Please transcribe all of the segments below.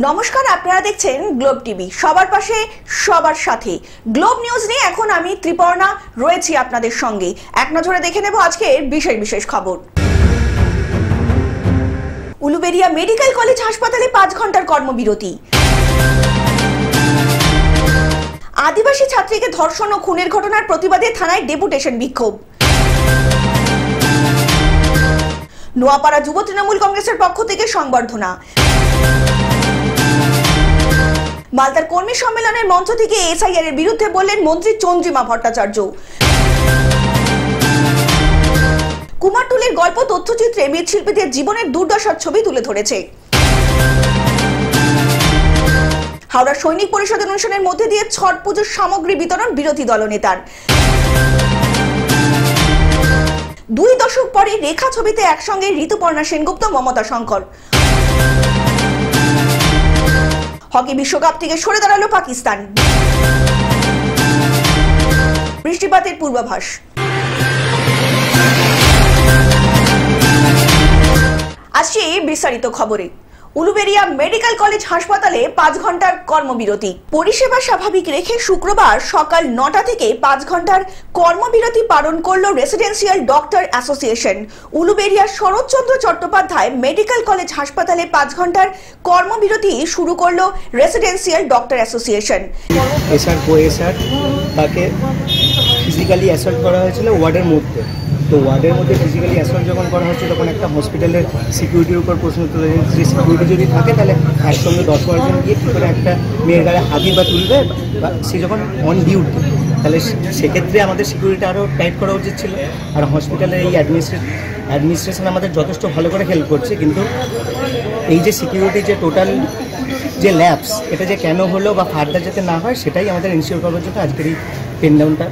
নমস্কার, আপনারা দেখছেন গ্লোব টিভি। সবার পাশে সবার সাথে গ্লোব নিউজ নিয়ে এখন আমি ত্রিপর্ণা রয়েছি আপনাদের সঙ্গে। এক নজরে দেখে নেব আজকের বিশেষ বিশেষ খবর। উলুবেড়িয়া মেডিকেল কলেজ হাসপাতালে 5 ঘন্টার কর্মবিরতি। আদিবাসী ছাত্রীকে ধর্ষণ ও খুনের ঘটনার প্রতিবাদে থানায় ডেপুটেশন বিক্ষোভ। নোয়াপাড়া যুব তৃণমূল কংগ্রেসের পক্ষ থেকে সংবর্ধনা। মালদার কর্মী সম্মেলনের মঞ্চ থেকে এসআইআর এর বিরুদ্ধে বললেন মন্ত্রী চন্দ্রিমা ভট্টাচার্য। কুমারটুলির গল্প তথ্যচিত্রে মৃৎশিল্পীদের জীবনের দুর্দশার ছবি তুলে ধরেছে। হাওড়া সৈনিক পরিষদ অনুষ্ঠানের মধ্যে দিয়ে ছট পুজোর সামগ্রী বিতরণ বিরোধী দলনেতার। 2 দশক পরে রেখা ছবিতে একসঙ্গে ঋতুপর্ণা সেনগুপ্ত, মমতা শঙ্কর। হকি বিশ্বকাপ থেকে সরে দাঁড়ালো পাকিস্তান। বৃষ্টিপাতের পূর্বাভাস। আসছে বিস্তারিত খবরে। উলুবেড়িয়া মেডিকেল কলেজ হাসপাতালে 5 ঘন্টার কর্মবিরতি। পরিষেবা স্বাভাবিক রেখে শুক্রবার সকাল 9টা থেকে 5 ঘন্টার কর্মবিরতি পালন করল residential doctor association. Uluberia Saratchandra Chattopadhyay medical college হাসপাতালে 5 ঘন্টার কর্মবিরতি শুরু করলো রেসিডেন্সিয়াল ডক্টর অ্যাসোসিয়েশন। তাকে ফিজিক্যালি অ্যাসল্ট করা হয়েছিল ওয়ার্ডের মধ্যে। তো ওয়ার্ডের মধ্যে ফিজিক্যালি অ্যাসল্ট যখন করা হচ্ছে তখন একটা হসপিটালের সিকিউরিটির উপর প্রশ্ন তুলে, যে সিকিউরিটি যদি থাকে তাহলে একসঙ্গে 10-12 জন গিয়ে কী করে একটা মেয়ের গায়ে হাতি বা তুলবে, বা সে যখন অন ডিউটি, তাহলে সেক্ষেত্রে আমাদের সিকিউরিটি আরও টাইট করা উচিত ছিল। আর হসপিটালের এই অ্যাডমিনিস্ট্রেশন আমাদের যথেষ্ট ভালো করে হেল্প করছে, কিন্তু এই যে সিকিউরিটি যে টোটাল যে ল্যাপস, এটা যে কেন হলো বা ফার্দার যাতে না হয় সেটাই আমাদের ইনশিওর করার জন্য আজকের এই পেন ডাউনটা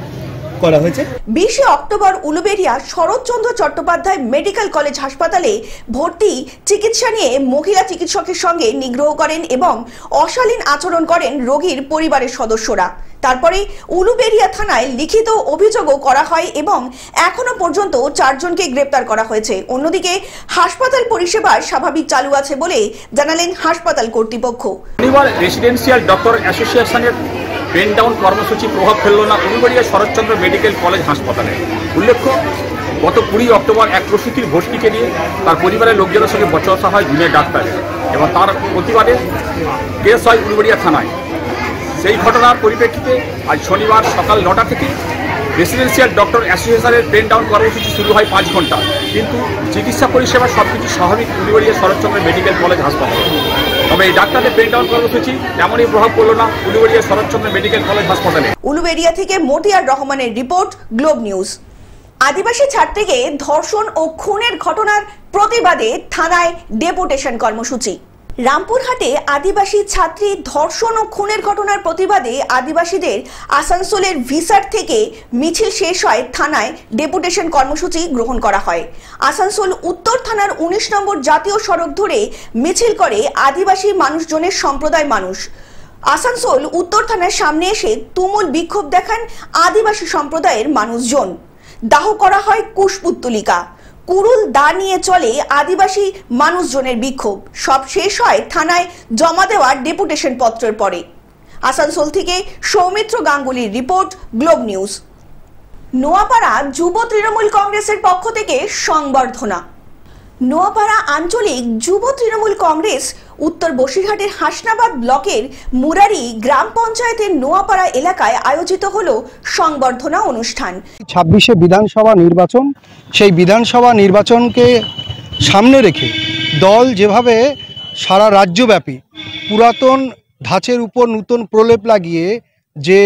করা হয়েছে। 20 অক্টোবর উলুবেড়িয়া শরৎচন্দ্র চট্টোপাধ্যায় মেডিকেল কলেজ হাসপাতালে ভর্তি চিকিৎসা নিয়ে মহিলা চিকিৎসকের সঙ্গে নিগ্রহ করেন এবং অশালীন আচরণ করেন রোগীর পরিবারের সদস্যরা। তারপরে উলুবেড়িয়া থানায় লিখিত অভিযোগও করা হয় এবং এখনো পর্যন্ত 4 জনকে গ্রেপ্তার করা হয়েছে। অন্যদিকে হাসপাতাল পরিষেবা স্বাভাবিক চালু আছে বলে জানালেন হাসপাতাল কর্তৃপক্ষ। রেসিডেন্সিয়াল ডক্টর অ্যাসোসিয়েশনের পেন ডাউন কর্মসূচি প্রভাব ফেলল না উলুবেড়িয়া শরৎচন্দ্র মেডিকেল কলেজ হাসপাতালে। উল্লেখ্য, গত 20 অক্টোবর এক প্রসূতির ভর্তিকে নিয়ে তার পরিবারের লোকজনের সঙ্গে বচসা হয় জুনিয়র ডাক্তারের এবং তার প্রতিবাদে কেস হয় উলুবেড়িয়া থানায়। সেই ঘটনার পরিপ্রেক্ষিতে আজ শনিবার সকাল 9টা থেকে রেসিডেন্সিয়াল ডক্টর অ্যাসোসিয়েশনের পেন ডাউন কর্মসূচি শুরু হয় 5 ঘন্টা, কিন্তু চিকিৎসা পরিষেবা সবকিছু স্বাভাবিক উলুবেড়িয়া শরৎচন্দ্র মেডিকেল কলেজ হাসপাতালে। তবে এই ডাক্তারদের পেন ডাউন কর্মসূচি তেমনই প্রভাব পড়ল না উলুবেড়িয়া শরৎচন্দ্র মেডিকেল কলেজ হাসপাতালে। উলুবেড়িয়া থেকে মতিয়ার রহমানের রিপোর্ট, গ্লোব নিউজ। আদিবাসী ছাত্রীকে ধর্ষণ ও খুনের ঘটনার প্রতিবাদে থানায় ডেপুটেশন কর্মসূচি। রামপুরহাটে আদিবাসী ছাত্রী ধর্ষণ ও খুনের ঘটনার প্রতিবাদে আদিবাসীদের আসানসোলের ভিসার থেকে মিছিল শেষ হয় থানায় ডেপুটেশন কর্মসূচি গ্রহণ করা হয়। আসানসোল উত্তর থানার 19 নম্বর জাতীয় সড়ক ধরে মিছিল করে আদিবাসী মানুষজনের সম্প্রদায় মানুষ। আসানসোল উত্তর থানার সামনে এসে তুমুল বিক্ষোভ দেখান আদিবাসী সম্প্রদায়ের মানুষজন। দাহ করা হয় কুশপুত্তলিকা। কুরুল দা নিয়ে চলে আদিবাসী মানুষজনের বিক্ষোভ। সব শেষ হয় থানায় জমা দেওয়া ডেপুটেশন পত্রের পরে। আসানসোল থেকে সৌমিত্র গাঙ্গুলির রিপোর্ট, গ্লোব নিউজ। নোয়াপাড়া যুব তৃণমূল কংগ্রেসের পক্ষ থেকে সংবর্ধনা। নোয়াপাড়া আঞ্চলিক যুব তৃণমূল কংগ্রেস উত্তর বসিরহাটের হাসনাবাদ ব্লকের মুরারি গ্রাম পঞ্চায়েতের নোয়াপাড়া এলাকায় আয়োজিত হলো সংবর্ধনা অনুষ্ঠান। 26শে বিধানসভা নির্বাচন, সেই বিধানসভা নির্বাচনকে সামনে রেখে দল যেভাবে সারা রাজ্যব্যাপী পুরাতন ধাঁচের উপর নতুন প্রলেপ লাগিয়ে যে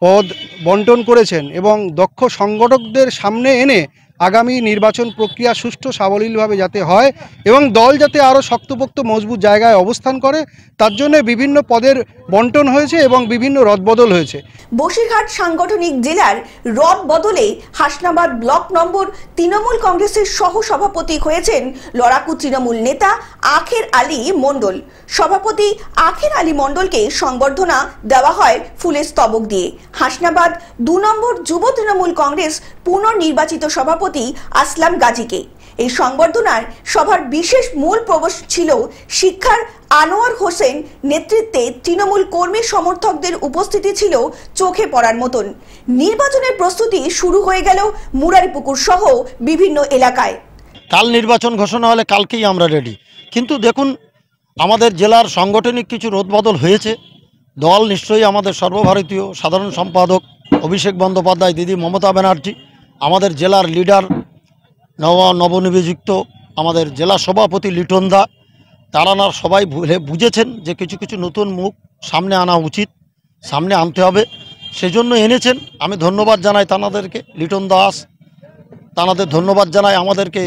পদ বন্টন করেছেন এবং দক্ষ সংগঠকদের সামনে এনে আগামী নির্বাচন প্রক্রিয়া সুষ্ঠু সাবলীলভাবে যাতে হয় এবং দল যাতে আরও শক্তপোক্ত মজবুত জায়গায় অবস্থান করে, তার জন্য বিভিন্ন পদের বন্টন হয়েছে এবং বিভিন্ন রদবদল হয়েছে। বসিরহাট সাংগঠনিক জেলার রদ বদলে হাসনাবাদ ব্লক নম্বর তৃণমূল কংগ্রেসের সহ সভাপতি হয়েছেন লড়াকু তৃণমূল নেতা আখের আলী মণ্ডল। সভাপতি আখের আলী মণ্ডলকে সংবর্ধনা দেওয়া হয় ফুলের স্তবক দিয়ে। হাসনাবাদ 2 নম্বর যুব তৃণমূল কংগ্রেস পুনর্নির্বাচিত সভাপতি আসলাম গাজীকে। এই সংবর্ধনার সভার বিশেষ মূল প্রবেশ ছিল শিক্ষার আনোয়ার হোসেন নেতৃত্বে তৃণমূল কর্মী সমর্থকদের উপস্থিতি ছিল চোখে পড়ার মতন। নির্বাচনের প্রস্তুতি শুরু হয়ে গেল মুরারিপুকুর সহ বিভিন্ন এলাকায়। কাল নির্বাচন ঘোষণা হলে কালকেই আমরা রেডি। কিন্তু দেখুন, আমাদের জেলার সাংগঠনিক কিছু রদবদল হয়েছে। দল নিশ্চয়ই আমাদের সর্বভারতীয় সাধারণ সম্পাদক অভিষেক বন্দ্যোপাধ্যায়, দিদি মমতা ব্যানার্জি, আমাদের জেলার লিডার নবনিযুক্ত আমাদের জেলা সভাপতি লিটন দা, তারা সবাই বুঝেছেন যে কিছু কিছু নতুন মুখ সামনে আনা উচিত, সামনে আনতে হবে, সেজন্য এনেছেন। আমি ধন্যবাদ জানাই তানাদেরকে, লিটন দাস তানাদের ধন্যবাদ জানাই। আমাদেরকে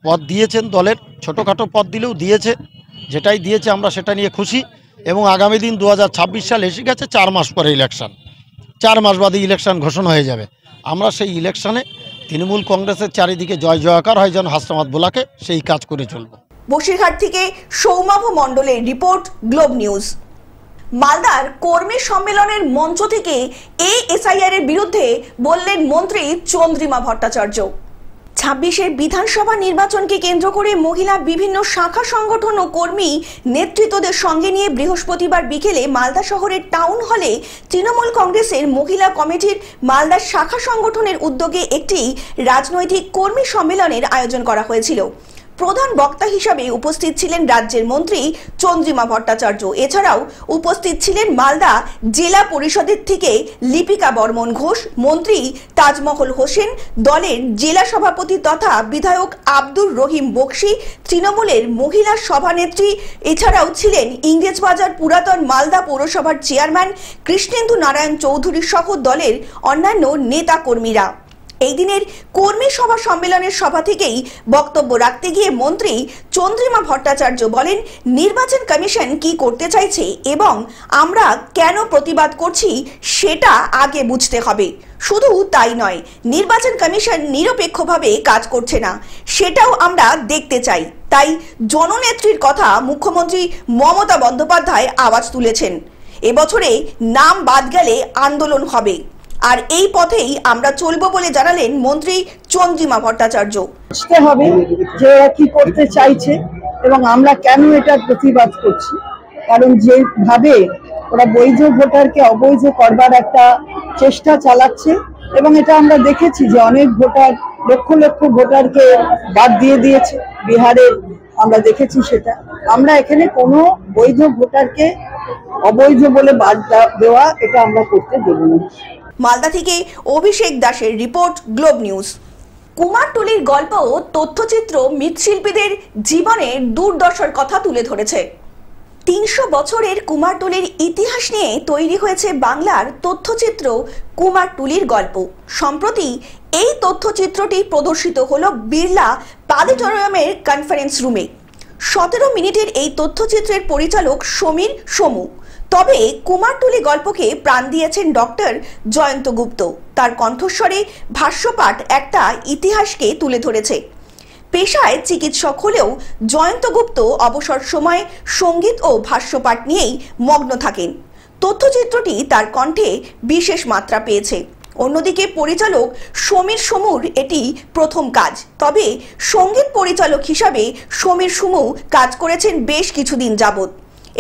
পদ দিয়েছেন, দলের ছোটোখাটো পদ দিলেও দিয়েছে, যেটাই দিয়েছে আমরা সেটা নিয়ে খুশি। এবং আগামী দিন 2026 সাল এসে গেছে, 4 মাস পরে ইলেকশান, 4 মাস বাদে ইলেকশান ঘোষণা হয়ে যাবে। আমরা সেই ইলেকশানে তৃণমূল কংগ্রেসের চারিদিকে জয় জয়কার হয় যেন হাসনাবাদ বোলাকে, সেই কাজ করে চলব। বসিরহাট থেকে সৌমাভ মণ্ডলের রিপোর্ট, গ্লোব নিউজ। মালদার কর্মী সম্মেলনের মঞ্চ থেকে এসআইআর এর বিরুদ্ধে বললেন মন্ত্রী চন্দ্রিমা ভট্টাচার্য। 26-এর বিধানসভা নির্বাচনকে কেন্দ্র করে মহিলা বিভিন্ন শাখা সংগঠন ও কর্মী নেতৃত্বদের সঙ্গে নিয়ে বৃহস্পতিবার বিকেলে মালদা শহরের টাউন হলে তৃণমূল কংগ্রেসের মহিলা কমিটির মালদা শাখা সংগঠনের উদ্যোগে একটি রাজনৈতিক কর্মী সম্মেলনের আয়োজন করা হয়েছিল। প্রধান বক্তা হিসাবে উপস্থিত ছিলেন রাজ্যের মন্ত্রী চন্দ্রিমা ভট্টাচার্য। এছাড়াও উপস্থিত ছিলেন মালদা জেলা পরিষদের থেকে লিপিকা বর্মন ঘোষ, মন্ত্রী তাজমহল হোসেন, দলের জেলা সভাপতি তথা বিধায়ক আব্দুর রহিম বক্সি, তৃণমূলের মহিলা সভানেত্রী। এছাড়াও ছিলেন ইংরেজবাজার পুরাতন মালদা পৌরসভার চেয়ারম্যান কৃষ্ণেন্দু নারায়ণ চৌধুরী সহ দলের অন্যান্য নেতা কর্মীরা। এই দিনের কর্মী সভা সম্মেলনের সভা থেকেই বক্তব্য রাখতে গিয়ে মন্ত্রী চন্দ্রিমা ভট্টাচার্য বলেন, নির্বাচন কমিশন কি করতে চাইছে এবং আমরা কেন প্রতিবাদ করছি সেটা আগে বুঝতে হবে। শুধু তাই নয়, নির্বাচন কমিশন নিরপেক্ষভাবে কাজ করছে না, সেটাও আমরা দেখতে চাই। তাই জননেত্রীর কথা মুখ্যমন্ত্রী মমতা বন্দ্যোপাধ্যায় আওয়াজ তুলেছেন। এবছরে নাম বাদ গেলে আন্দোলন হবে, আর এই পথেই আমরা চলবো বলে জানালেন মন্ত্রী চন্দ্রিমা ভট্টাচার্য। বুঝতে হবে যে এরা কি করতে চাইছে এবং আমরা কেন এটার প্রতিবাদ করছি। কারণ যেভাবে ওরা বৈধ ভোটারকে অবৈধ করবার একটা চেষ্টা চালাচ্ছে, এবং এটা আমরা দেখেছি যে অনেক ভোটার, লক্ষ লক্ষ ভোটারকে বাদ দিয়ে দিয়েছে। বিহারে আমরা দেখেছি সেটা। আমরা এখানে কোনো বৈধ ভোটারকে অবৈধ বলে বাদ দেওয়া, এটা আমরা করতে দেব না। মালদা থেকে অভিষেক দাসের রিপোর্ট, গ্লোব নিউজ। কুমারটুলির গল্প ও তথ্যচিত্র মৃৎশিল্পীদের জীবনের দুর্দশার কথা তুলে ধরেছে। 300 বছরের কুমারটুলির ইতিহাস নিয়ে তৈরি হয়েছে বাংলার তথ্যচিত্র কুমারটুলির গল্প। সম্প্রতি এই তথ্যচিত্রটি প্রদর্শিত হলো বিড়লা প্লানেটোরিয়ামের কনফারেন্স রুমে। 17 মিনিটের এই তথ্যচিত্রের পরিচালক সমীর সমু। তবে কুমারটুলি গল্পকে প্রাণ দিয়েছেন ডক্টর জয়ন্ত গুপ্ত। তার কণ্ঠস্বরে ভাষ্যপাঠ একটা ইতিহাসকে তুলে ধরেছে। পেশায় চিকিৎসক হলেও জয়ন্ত গুপ্ত অবসর সময়ে সঙ্গীত ও ভাষ্যপাঠ নিয়েই মগ্ন থাকেন। তথ্যচিত্রটি তার কণ্ঠে বিশেষ মাত্রা পেয়েছে। অন্যদিকে পরিচালক সমীর সমুর এটি প্রথম কাজ। তবে সঙ্গীত পরিচালক হিসাবে সমীর সমু কাজ করেছেন বেশ কিছুদিন যাবৎ।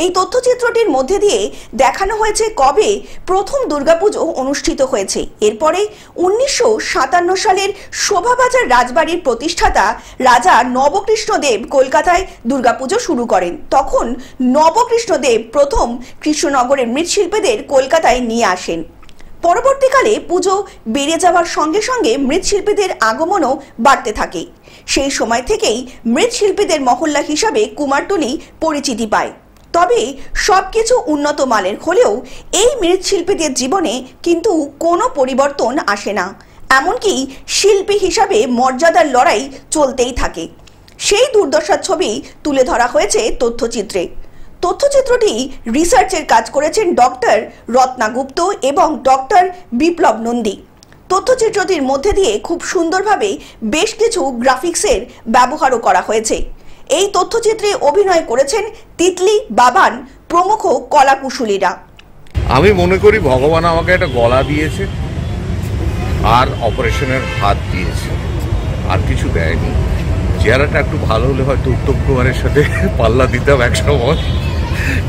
এই তথ্যচিত্রটির মধ্যে দিয়ে দেখানো হয়েছে কবে প্রথম দুর্গাপুজো অনুষ্ঠিত হয়েছে। এরপরে 1957 সালের শোভাবাজার রাজবাড়ির প্রতিষ্ঠাতা রাজা নবকৃষ্ণদেব কলকাতায় দুর্গাপুজো শুরু করেন। তখন নবকৃষ্ণদেব প্রথম কৃষ্ণনগরের মৃৎশিল্পীদের কলকাতায় নিয়ে আসেন। পরবর্তীকালে পুজো বেড়ে যাওয়ার সঙ্গে সঙ্গে মৃৎশিল্পীদের আগমনও বাড়তে থাকে। সেই সময় থেকেই মৃৎশিল্পীদের মহল্লা হিসাবে কুমারটুলি পরিচিতি পায়। তবে সবকিছু উন্নত মানের হলেও এই মৃৎশিল্পীদের জীবনে কিন্তু কোনো পরিবর্তন আসে না। এমনকি শিল্পী হিসাবে মর্যাদার লড়াই চলতেই থাকে। সেই দুর্দশার ছবি তুলে ধরা হয়েছে তথ্যচিত্রে। তথ্যচিত্রটি রিসার্চের কাজ করেছেন ডক্টর রত্না গুপ্ত এবং ডক্টর বিপ্লব নন্দী। তথ্যচিত্রটির মধ্যে দিয়ে খুব সুন্দরভাবে বেশ কিছু গ্রাফিক্সের ব্যবহারও করা হয়েছে। এই তথ্যচিত্রে অভিনয় করেছেন তিতলি, বাবান প্রমুখ কলাকুশলীরা। আমি মনে করি ভগবান আমাকে একটা গলা দিয়েছে আর অপারেশনের হাত দিয়েছে, আর কিছু দেয়নি। চেহারাটা একটু ভালো হলে হয়তো উত্তম কুমারের সাথে পাল্লা দিতাম একসময়,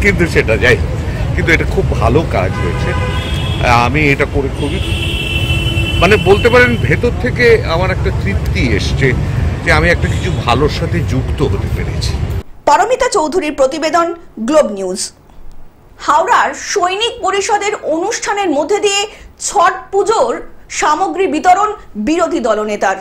কিন্তু সেটা যাই হোক, কিন্তু এটা খুব ভালো কাজ হয়েছে। আমি এটা করে খুবই মানে বলতে পারেন ভেতর থেকে আমার একটা তৃপ্তি এসছে যে আমি একটা কিছু ভালোর সাথে যুক্ত হতে পেরেছি। পারমিতা চৌধুরীর প্রতিবেদন, গ্লোব নিউজ। হাওড়ার সৈনিক পরিষদের অনুষ্ঠানের মধ্যে দিয়ে ছট পুজোর সামগ্রী বিতরণ বিরোধী দলনেতার।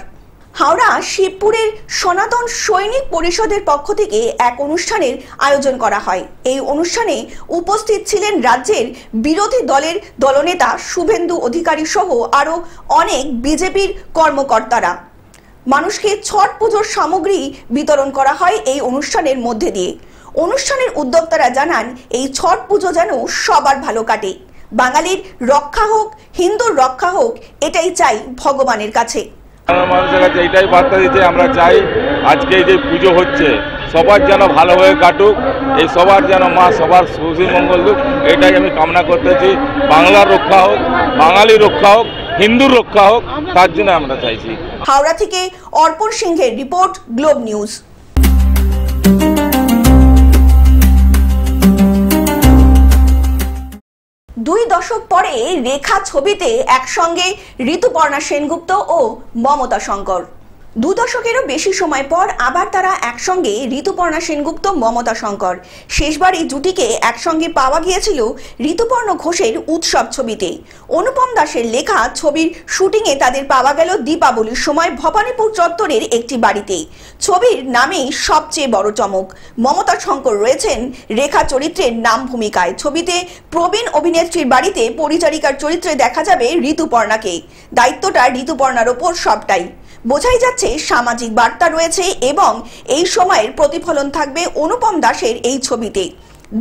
হাওড়া শিবপুরের সনাতন সৈনিক পরিষদের পক্ষ থেকে এক অনুষ্ঠানের আয়োজন করা হয়। এই অনুষ্ঠানে উপস্থিত ছিলেন রাজ্যের বিরোধী দলের দলনেতা শুভেন্দু অধিকারী সহ আরো অনেক বিজেপির কর্মকর্তারা। মানুষকে ছট পুজোর সামগ্রী বিতরণ করা হয় এই অনুষ্ঠানের মধ্যে দিয়ে। অনুষ্ঠানের উদ্যোক্তারা জানান, এই ছট পুজো যেন সবার ভালো কাটে, বাঙালির রক্ষা হোক, হিন্দুর রক্ষা হোক, এটাই চাই ভগবানের কাছে। মানুষের কাছে এটাই বার্তা দিতে আমরা চাই, আজকে এই যে পুজো হচ্ছে সবার যেন ভালোভাবে কাটুক, এই সবার যেন মা সবার সুখী মঙ্গল হোক, এটাই আমি কামনা করতেছি। বাংলার রক্ষা হোক, বাঙালির রক্ষা হোক, হিন্দুর রক্ষা হোক, তার জন্য আমরা চাইছি। হাওড়া থেকে অর্পণ সিংহের রিপোর্ট, গ্লোব নিউজ। দুই দশক পরে রেখা ছবিতে একসঙ্গে ঋতুপর্ণা সেনগুপ্ত ও মমতা শঙ্কর। 2 দশকেরও বেশি সময় পর আবার তারা একসঙ্গে, ঋতুপর্ণা সেনগুপ্ত, মমতা শঙ্কর। শেষবার এই জুটিকে একসঙ্গে পাওয়া গিয়েছিল ঋতুপর্ণ ঘোষের উৎসব ছবিতে। অনুপম দাসের লেখা ছবির শুটিংয়ে তাদের পাওয়া গেল দীপাবলির সময় ভবানীপুর চত্বরের একটি বাড়িতে। ছবির নামেই সবচেয়ে বড় চমক, মমতা শঙ্কর রয়েছেন রেখা চরিত্রের নাম ভূমিকায়। ছবিতে প্রবীণ অভিনেত্রীর বাড়িতে পরিচারিকার চরিত্রে দেখা যাবে ঋতুপর্ণাকে। দায়িত্বটা ঋতুপর্ণার ওপর সবটাই। বোঝাই যাচ্ছে সামাজিক বার্তা রয়েছে এবং এই সময়ের প্রতিফলন থাকবে অনুপম দাসের এই ছবিতে।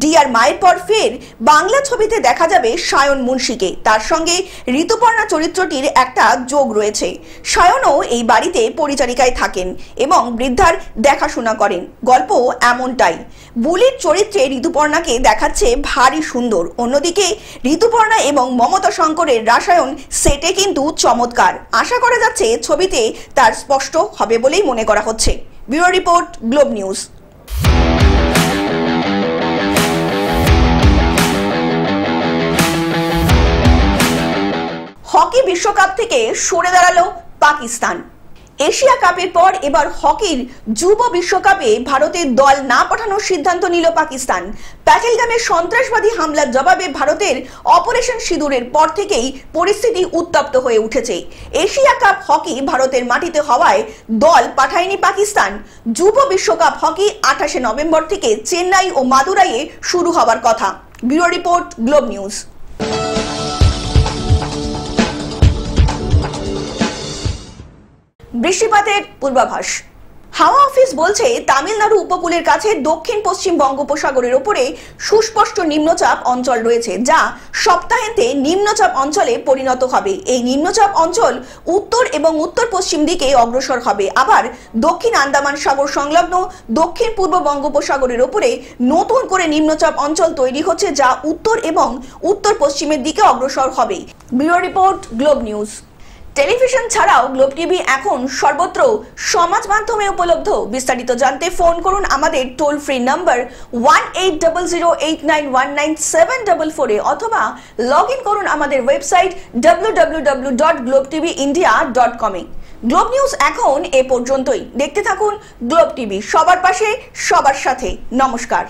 ডিয়ার মায়ের পর ফের বাংলা ছবিতে দেখা যাবে সায়ন মুন্সিকে। তার সঙ্গে ঋতুপর্ণা চরিত্রটির একটা যোগ রয়েছে। সায়নও এই বাড়িতে পরিচারিকায় থাকেন এবং বৃদ্ধার দেখাশোনা করেন। গল্প এমনটাই। বুলির চরিত্রে ঋতুপর্ণাকে দেখাচ্ছে ভারী সুন্দর। অন্যদিকে ঋতুপর্ণা এবং মমতা শঙ্করের রাসায়ন সেটে কিন্তু চমৎকার। আশা করা যাচ্ছে ছবিতে তার স্পষ্ট হবে বলেই মনে করা হচ্ছে। Bureau report, Globe news. Hockey বিশ্বকাপ থেকে সরে দাঁড়ালো পাকিস্তান। এশিয়া কাপের পর এবার হকির যুব বিশ্বকাপে ভারতের দল না পাঠানোর সিদ্ধান্ত নিল পাকিস্তান। প্যাহেলগামে সন্ত্রাসবাদী হামলার জবাবে ভারতের অপারেশন সিঁদুরের পর থেকেই পরিস্থিতি উত্তপ্ত হয়ে উঠেছে। এশিয়া কাপ হকি ভারতের মাটিতে হওয়ায় দল পাঠায়নি পাকিস্তান। যুব বিশ্বকাপ হকি 28 নভেম্বর থেকে চেন্নাই ও মাদুরাইয়ে শুরু হওয়ার কথা। Bureau report, Globe news. বৃষ্টিপাতের পূর্বাভাস। হাওয়া অফিস বলছে তামিলনাড়ু উপকূলের কাছে দক্ষিণ পশ্চিম বঙ্গোপসাগরের উপরে সুস্পষ্ট নিম্নচাপ অঞ্চল রয়েছে, যা সপ্তাহান্তে নিম্নচাপ অঞ্চলে পরিণত হবে। এই নিম্নচাপ অঞ্চল উত্তর এবং উত্তর পশ্চিম দিকে অগ্রসর হবে। আবার দক্ষিণ আন্দামান সাগর সংলগ্ন দক্ষিণ পূর্ব বঙ্গোপসাগরের উপরে নতুন করে নিম্নচাপ অঞ্চল তৈরি হচ্ছে, যা উত্তর এবং উত্তর পশ্চিমের দিকে অগ্রসর হবে। Bureau report, Globe news. Television ছাড়াও গ্লোব টিভি এখন সর্বত্র সমাজ মাধ্যমে উপলব্ধ। বিস্তারিত জানতে ফোন করুন আমাদের টোল ফ্রি নাম্বার 180089197744 অথবা লগ ইন করুন আমাদের ওয়েবসাইট www.globetvindia.com এ। গ্লোব নিউজ এখন এ পর্যন্তই। দেখতে থাকুন গ্লোব টিভি, সবার পাশে সবার সাথে। নমস্কার।